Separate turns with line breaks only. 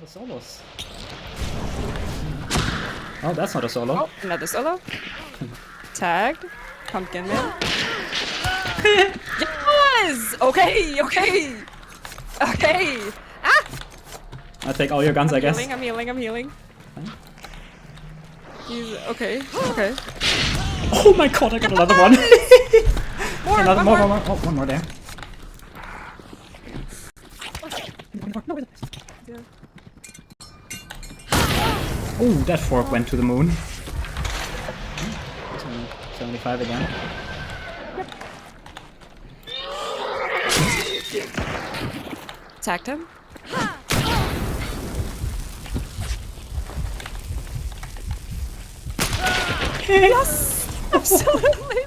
the solos. Oh, that's not a solo.
Oh, another solo. Tagged. Pumpkin man. Yes! Okay, okay. Okay. Ah!
I take all your guns, I guess.
I'm healing. He's okay. Okay.
Oh my god, I got another one.
More,
Another
one
more,
more.
Oh, one more there.
Yeah.
Oh, that fork went to the moon. 75 again.
Attacked him. Yes! Absolutely!